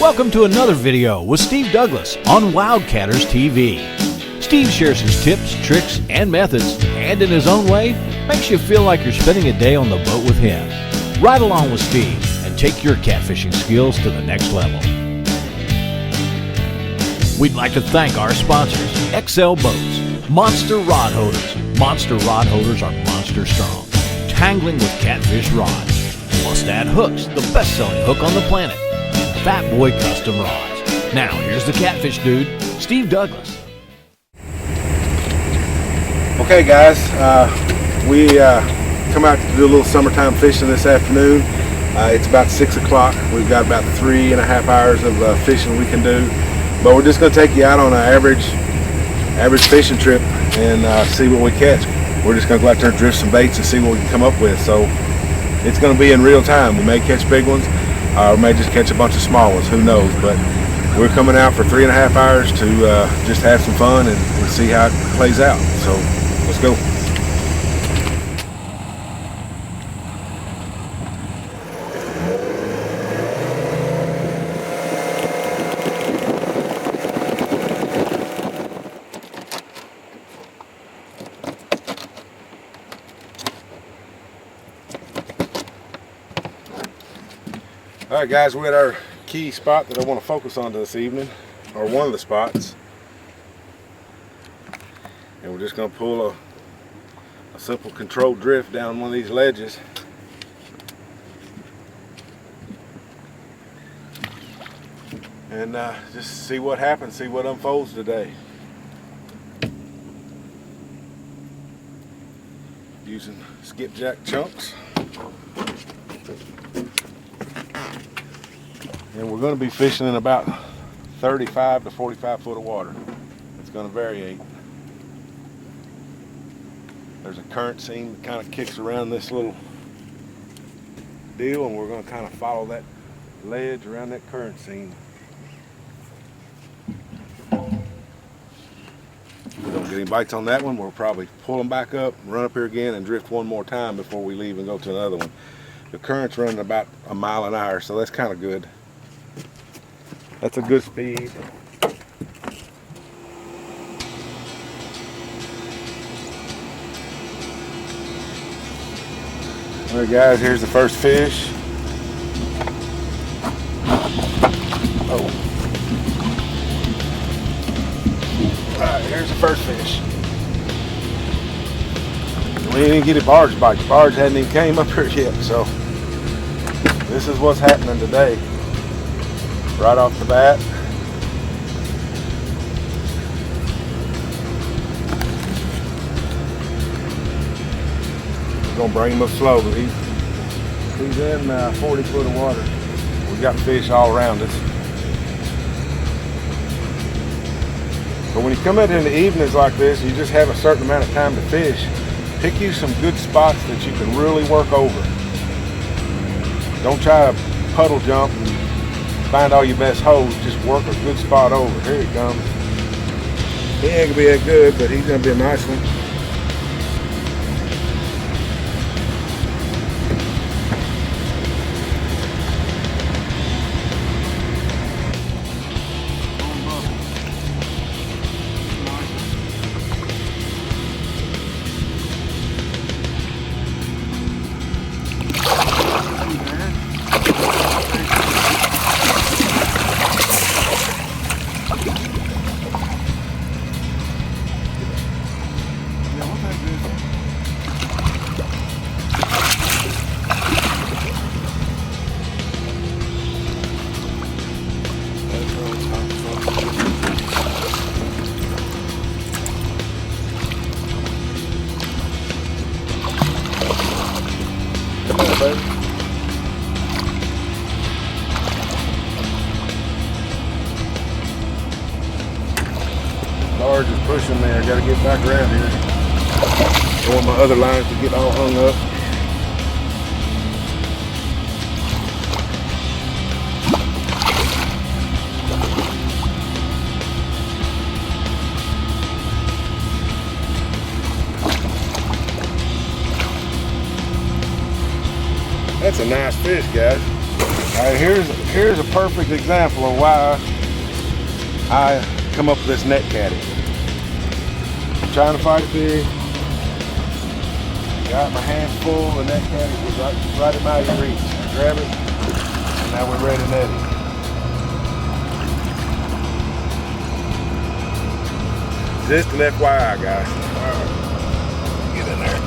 Welcome to another video with Steve Douglas on Wildcatters TV. Steve shares his tips, tricks, and methods, and in his own way, makes you feel like you're spending a day on the boat with him. Ride along with Steve and take your catfishing skills to the next level. We'd like to thank our sponsors, XL Boats, Monster Rod Holders. Monster Rod Holders are monster strong. Tangling with Catfish Rods. Mustad Hooks, the best-selling hook on the planet. And Fat Boy Custom Rods. Now, here's the Catfish Dude, Steve Douglas. Okay guys, we come out to do a little summertime fishing this afternoon. It's about 6 o'clock. We've got about 3.5 hours of fishing we can do. But we're just going to take you out on an average fishing trip and see what we catch. We're just going to go out there and drift some baits and see what we can come up with. So it's going to be in real time. We may catch big ones, or we may just catch a bunch of small ones. Who knows? But we're coming out for 3.5 hours to just have some fun and see how it plays out. So let's go. Alright guys, we're at our key spot that I want to focus on this evening, or one of the spots. And we're just going to pull a simple controlled drift down one of these ledges. And just see what happens, see what unfolds today. Using skipjack chunks. And we're going to be fishing in about 35 to 45 foot of water. It's going to variate. There's a current seam that kind of kicks around this little deal, and we're going to kind of follow that ledge around that current seam. If we don't get any bites on that one, we'll probably pull them back up, run up here again, and drift one more time before we leave and go to another one. The current's running about 1 mile an hour, so that's kind of good. That's a good speed. Alright guys, here's the first fish. Oh. Alright, here's the first fish. We didn't get a barge bite. The barge hadn't even came up here yet, so this is what's happening today. Right off the bat. We're gonna bring him up slow, but he's in 40 foot of water. We got fish all around us. But when you come out in the evenings like this, you just have a certain amount of time to fish. Pick you some good spots that you can really work over. Don't try to puddle jump and find all your best holes. Just work a good spot over. Here he comes. He ain't gonna be that good, but he's gonna be a nice one. Barge is pushing me. I gotta get back around here. I want my other lines to get all hung up. That's a nice fish, guys. Alright, here's a perfect example of why I come up with this net caddy. I'm trying to fight a fish. Got my hands full, the net caddy was right at my reach. I grab it, and now we're ready to net it. Just an FYI, guys. Alright, get in there.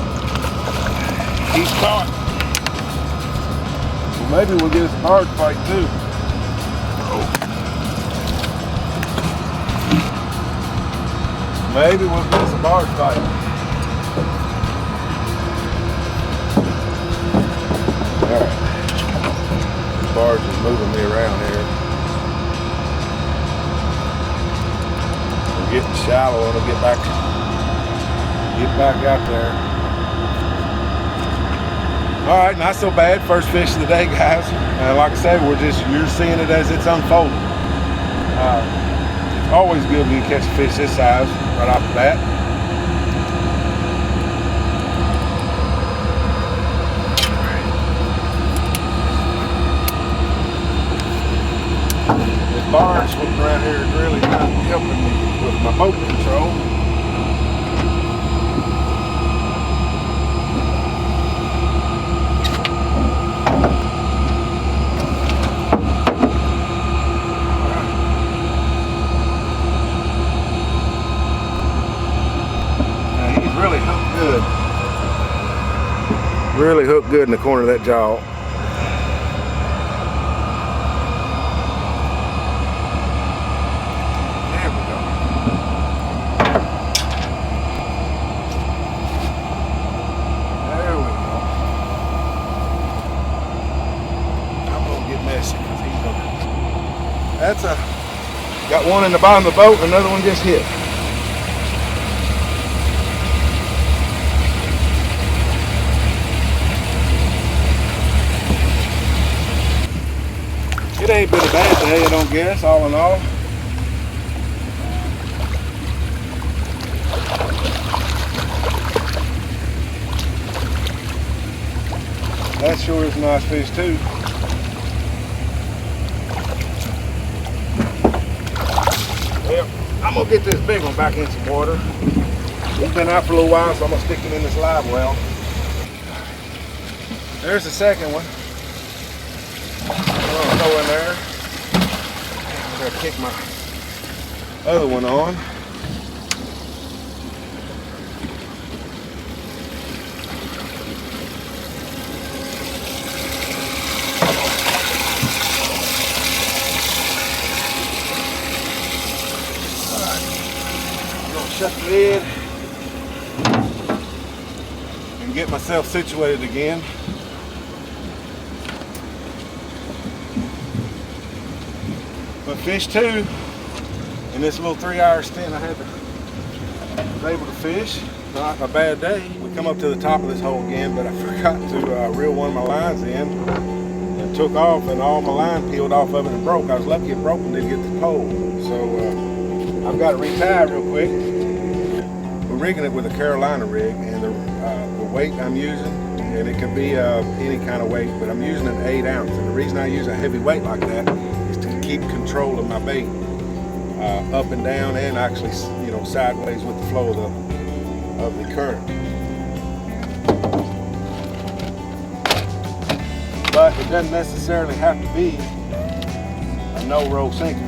He's caught. Well, maybe we'll get us a hard fight too. Maybe we'll get us a barge fight. Alright. This barge is moving me around here. We're getting shallow and we'll get back out there. Alright, not so bad. First fish of the day, guys. Like I said, you're seeing it as it's unfolding. It's always good when you catch a fish this size right off the bat. This barge swimming around here is really not helping me with my boat control. Really hooked good in the corner of that jaw. There we go. There we go. I'm gonna get messy because he's gonna. Got one in the bottom of the boat and another one just hit. It ain't been a bad day, I don't guess, all in all. That sure is a nice fish too. Well, I'm gonna get this big one back in some water. He's been out for a little while, so I'm gonna stick him in this live well. There's the second one. Throw in there. I'm gonna kick my other one on. Alright. I'm gonna shut the lid and get myself situated again. But fish two, in this little 3-hour stint I was able to fish. Not a bad day. We come up to the top of this hole again, but I forgot to reel one of my lines in and took off, and all my line peeled off of it and broke. I was lucky it broke and didn't get the pole. So I've got to retie real quick. We're rigging it with a Carolina rig, and the weight I'm using, and it could be any kind of weight, but I'm using an 8 ounce. And the reason I use a heavy weight like that is to keep control of my bait up and down, and actually, you know, sideways with the flow of the current. But it doesn't necessarily have to be a no-roll sinker.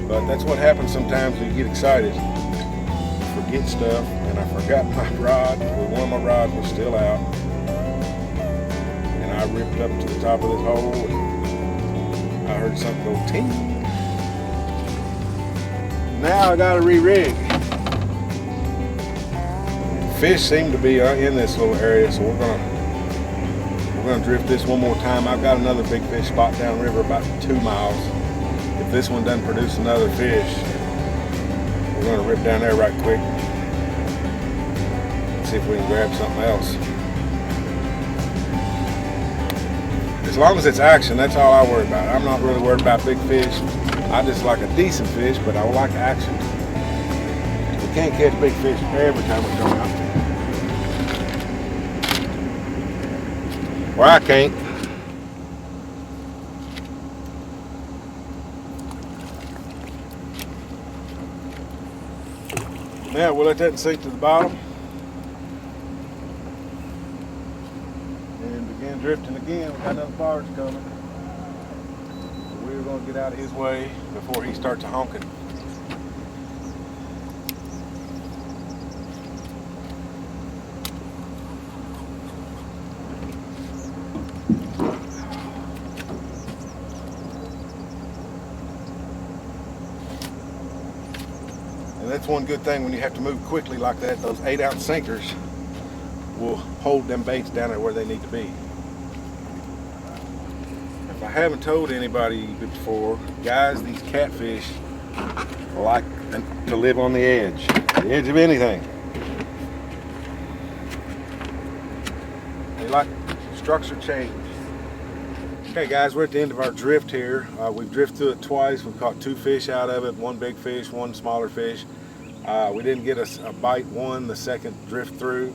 But that's what happens sometimes when you get excited. You forget stuff, and I forgot my rod. One of my rods was still out. I ripped up to the top of this hole and I heard something go ting. Now I gotta re-rig. Fish seem to be in this little area, so we're gonna drift this one more time. I've got another big fish spot downriver about 2 miles. If this one doesn't produce another fish, we're gonna rip down there right quick and see if we can grab something else. As long as it's action, that's all I worry about. I'm not really worried about big fish. I just like a decent fish, but I like action. We can't catch big fish every time we come out. Or I can't. Now we'll let that sink to the bottom and begin drifting again. We got another barge coming. We're going to get out of his way before he starts honking. And that's one good thing when you have to move quickly like that. Those 8-ounce sinkers will hold them baits down there where they need to be. If I haven't told anybody before, guys, these catfish like to live on the edge of anything. They like structure change. Okay guys, we're at the end of our drift here. We've drifted through it twice. We've caught 2 fish out of it, 1 big fish, 1 smaller fish. We didn't get a bite the second drift through.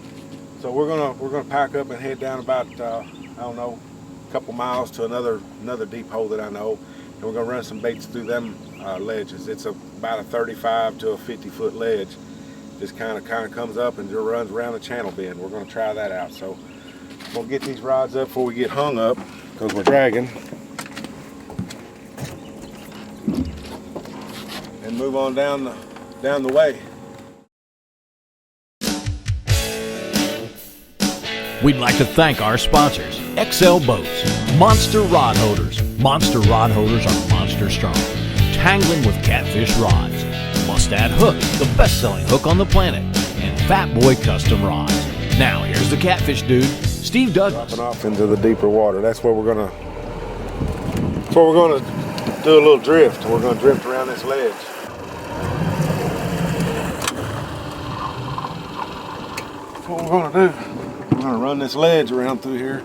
So we're gonna pack up and head down about I don't know, a couple miles to another deep hole that I know, and we're gonna run some baits through them ledges. It's about a 35 to a 50-foot ledge. Just kind of comes up and just runs around the channel bend. We're gonna try that out. So we'll get these rods up before we get hung up because we're dragging, and move on down the way. We'd like to thank our sponsors, XL Boats, Monster Rod Holders. Monster Rod Holders are monster strong. Tangling with Catfish Rods. Mustad Hook, the best-selling hook on the planet. And Fat Boy Custom Rods. Now, here's the Catfish dude, Steve Douglas. Dropping off into the deeper water. That's where we're gonna do a little drift. We're gonna drift around this ledge. That's what we're gonna do. We're gonna run this ledge around through here.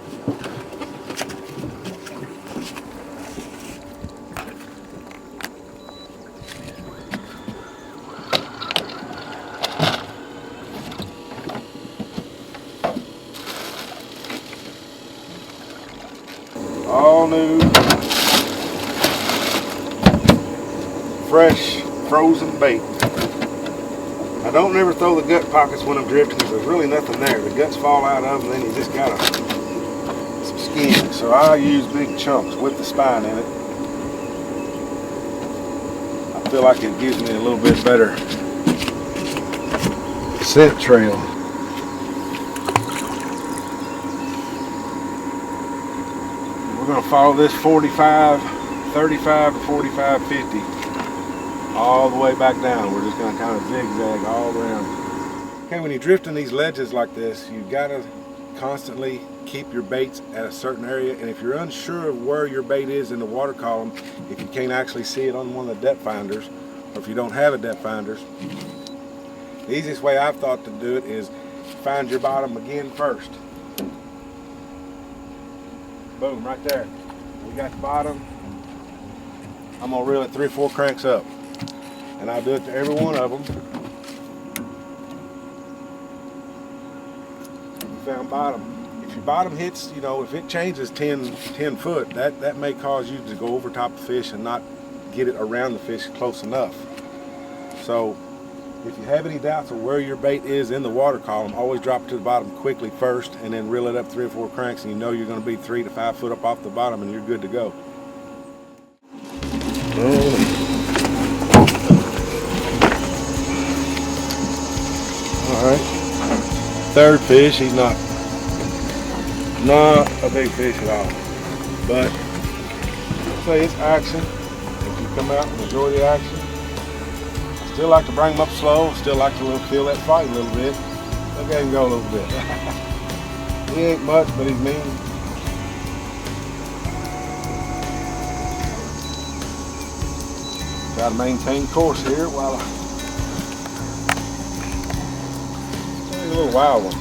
All new, fresh, frozen bait. I don't ever throw the gut pockets when I'm drifting because there's really nothing there. The guts fall out of them, and then you just got some skin. So I use big chunks with the spine in it. I feel like it gives me a little bit better scent trail. We're going to follow this 45, 35 to 45, 50. All the way back down. We're just going to kind of zigzag all around. Okay, when you're drifting these ledges like this, you've got to constantly keep your baits at a certain area, and if you're unsure of where your bait is in the water column, if you can't actually see it on one of the depth finders, or if you don't have a depth finders, the easiest way I've thought to do it is find your bottom again first. Boom, right there. We got the bottom. I'm going to reel it 3 or 4 cranks up. And I'll do it to every one of them. You found bottom. If your bottom hits, you know, if it changes 10 foot, that may cause you to go over top of the fish and not get it around the fish close enough. So if you have any doubts of where your bait is in the water column, always drop it to the bottom quickly first and then reel it up 3 or 4 cranks, and you know you're going to be 3 to 5 foot up off the bottom and you're good to go. Alright, third fish. He's not a big fish at all, but say it's action. If you come out and enjoy the action, I still like to bring him up slow, still like to feel that fight a little bit. Look at him go a little bit. He ain't much, but he's mean. Got to maintain course here while a little wild one.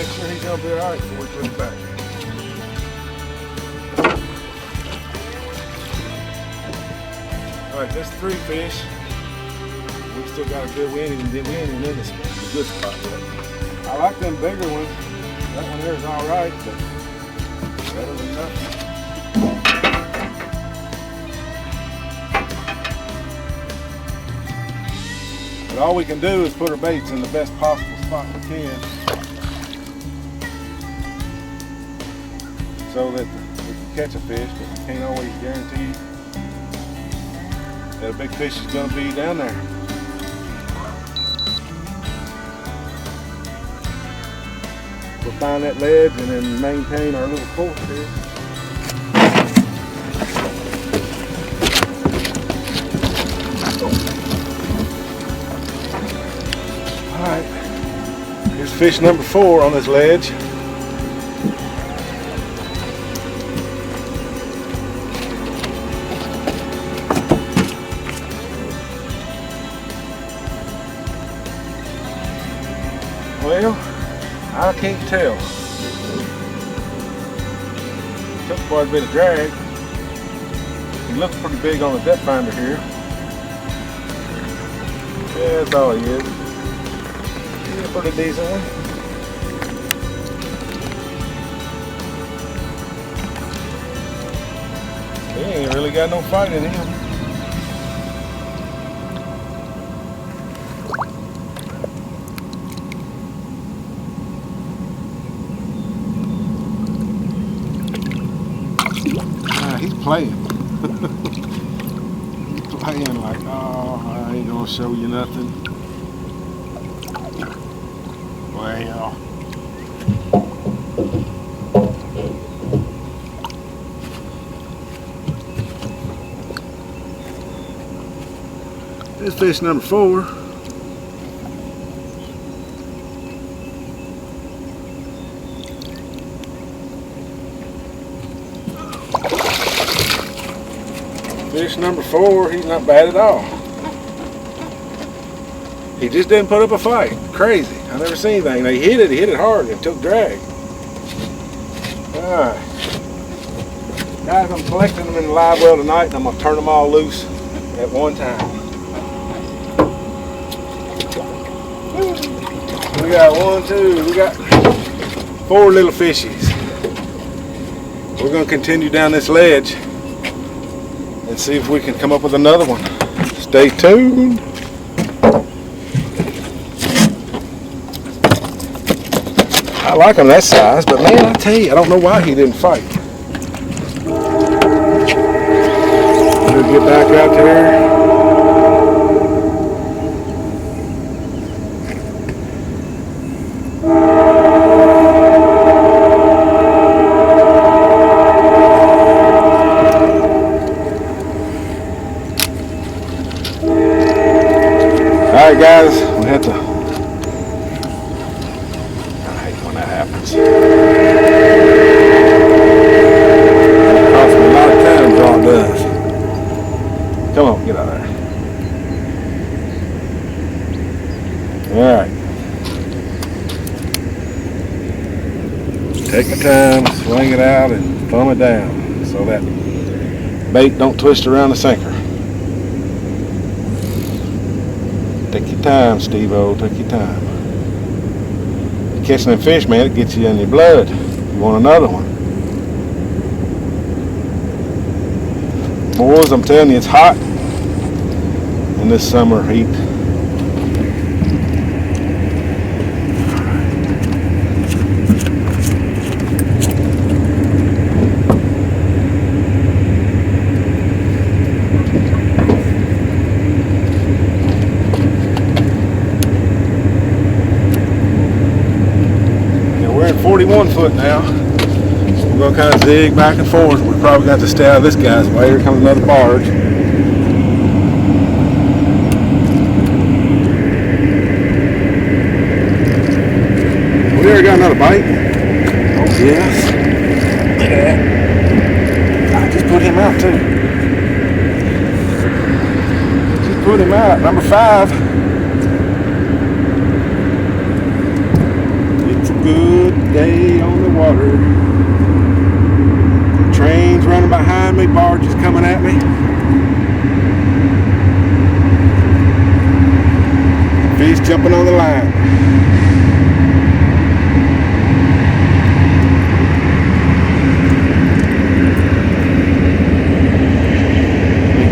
make sure he's gonna be alright before we put it back. Alright, that's 3 fish. We still got a good win and then in this good spot yet. I like them bigger ones. That one there is alright, but better than nothing. But all we can do is put our baits in the best possible spot we can, so that we can catch a fish, but we can't always guarantee that a big fish is going to be down there. We'll find that ledge and then maintain our little course here. Alright, here's fish number 4 on this ledge. Well, I can't tell. Took quite a bit of drag. He looks pretty big on the depth finder here. Yeah, that's all he is. Yeah, pretty decent one. He ain't really got no fight in him. He's playing. He's playing like, oh, I ain't gonna show you nothing. Well, this fish number 4. Fish number 4, he's not bad at all. He just didn't put up a fight. Crazy. I never seen anything. They hit it hard, and took drag. Alright. Guys, I'm collecting them in the live well tonight, and I'm going to turn them all loose at one time. We got 1, 2, we got 4 little fishies. We're going to continue down this ledge and see if we can come up with another one. Stay tuned. I like him that size, but man, I tell you, I don't know why he didn't fight. We'll get back out there. Alright guys, we have to, I hate when that happens. It costs me a lot of time, all it does. Come on, get out of there. Alright. Take my time, swing it out and thumb it down so that bait don't twist around the sinker. Take your time, Steve-O, take your time. Catching them fish, man, it gets you in your blood. You want another one. Boys, I'm telling you, it's hot in this summer heat. We're at 41 foot now. We're going to kind of zig back and forth. We probably got to stay out of this guy's way. Here comes another barge. We already got another bite. Oh yes. Look at that. I just put him out too. Just put him out. Number 5. It's a good day on the water. Trains running behind me, barges coming at me. Fish jumping on the line.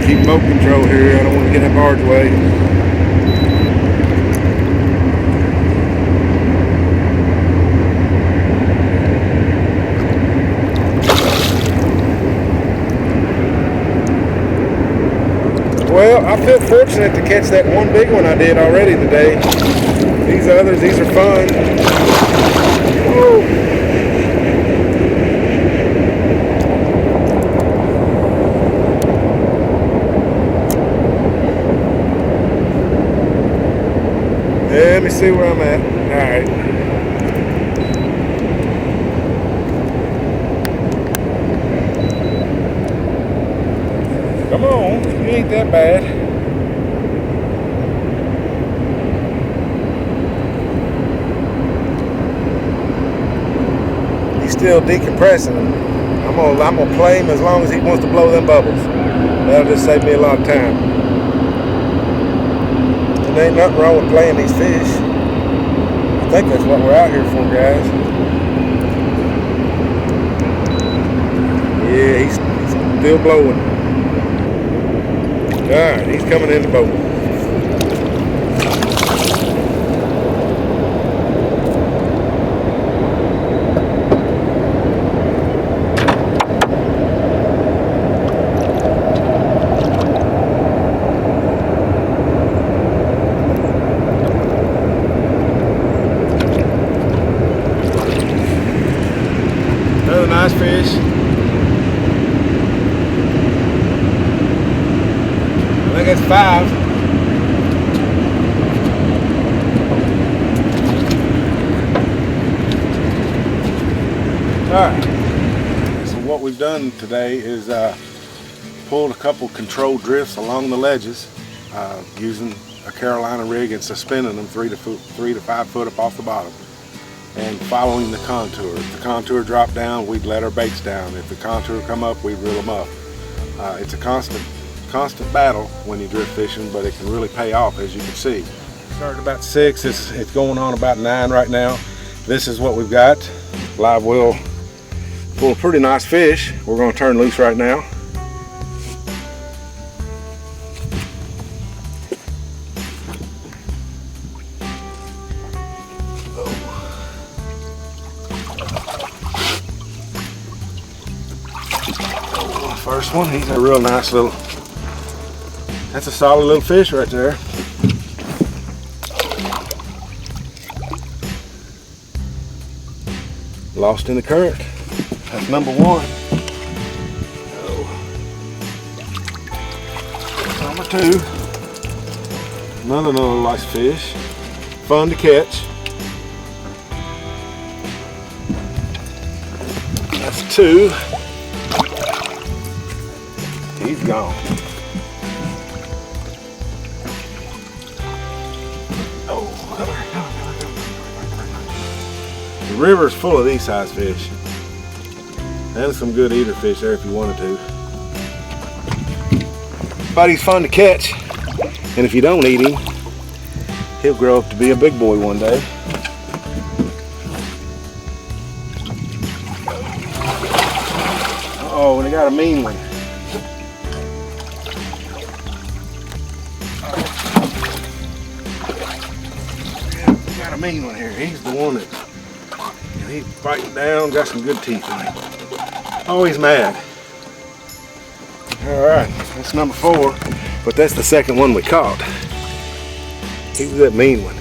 Keep boat control here. I don't want to get that barge away. Well, I feel fortunate to catch that one big one I did already today. These others, these are fun. Woo. Let me see where I'm at. Alright. Come on, you ain't that bad. He's still decompressing. I'm gonna play him as long as he wants to blow them bubbles. That'll just save me a lot of time. There ain't nothing wrong with playing these fish. I think that's what we're out here for, guys. Yeah, he's still blowing. Alright, he's coming in the boat. Another nice fish. I think it's 5. Alright. So what we've done today is pulled a couple controlled drifts along the ledges using a Carolina rig and suspending them 3 to 5 foot up off the bottom and following the contour. If the contour dropped down, we'd let our baits down. If the contour come up, we'd reel them up. It's a constant battle when you drift fishing, but it can really pay off, as you can see. Started about 6, it's going on about 9 right now. This is what we've got. Live well full of pretty nice fish. We're going to turn loose right now. First one, he's a real nice little, that's a solid little fish right there. Lost in the current. That's number 1. Number 2. Another little nice fish. Fun to catch. That's 2. He's gone. Oh, come here. The river's full of these size fish. And some good eater fish there if you wanted to. But he's fun to catch. And if you don't eat him, he'll grow up to be a big boy one day. Oh, and he got a mean one. Got a mean one here. He's the one that, you know, he's fighting down, got some good teeth in him. Oh, he's mad. All right, that's number 4, but that's the second one we caught. He was that mean one.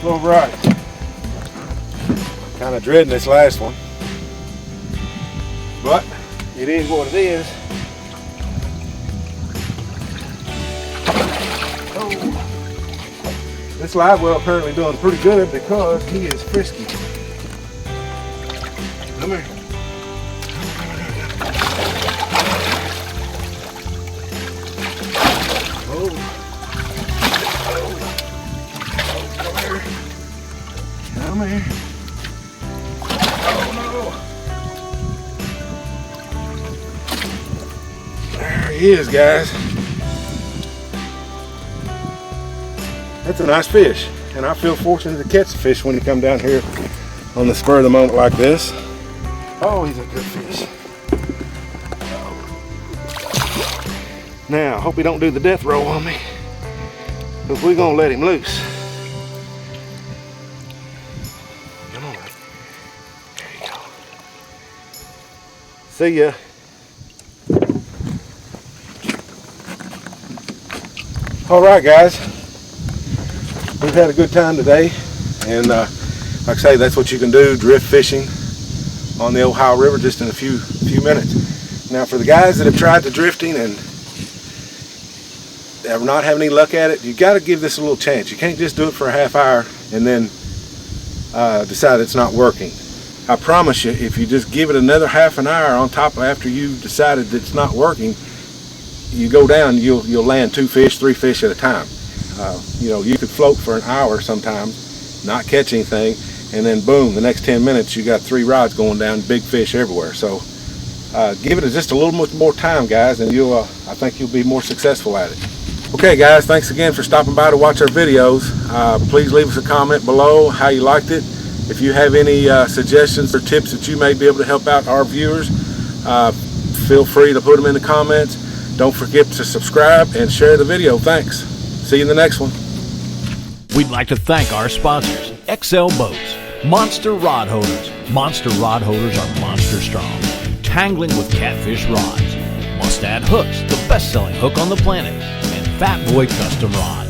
All right. Kind of dreading this last one, but it is what it is. Oh. This live well apparently doing pretty good because he is frisky. Come here. Come Come here. Oh no. There he is, guys. That's a nice fish. And I feel fortunate to catch the fish when you come down here on the spur of the moment like this. Oh, he's a good fish. Now, I hope he don't do the death roll on me, because we're gonna let him loose. Come on, buddy. There you go. See ya. All right, guys. We've had a good time today, and like I say, that's what you can do, drift fishing on the Ohio River just in a few minutes. Now, for the guys that have tried the drifting and are not having any luck at it, you got to give this a little chance. You can't just do it for a half hour and then decide it's not working. I promise you, if you just give it another half an hour on top of after you've decided that it's not working, you go down, you'll land 2 fish, 3 fish at a time. You know, you could float for an hour sometimes, not catch anything, and then boom, the next 10 minutes you got 3 rods going down, big fish everywhere. So give it just a little more time, guys, and you'll I think you'll be more successful at it. Okay, guys, thanks again for stopping by to watch our videos. Please leave us a comment below how you liked it. If you have any suggestions or tips that you may be able to help out our viewers, feel free to put them in the comments. Don't forget to subscribe and share the video. Thanks. See you in the next one. We'd like to thank our sponsors, XL Boats, Monster Rod Holders. Monster Rod Holders are monster strong. Tangling with Catfish Rods. Mustad Hooks, the best-selling hook on the planet. And Fat Boy Custom Rods.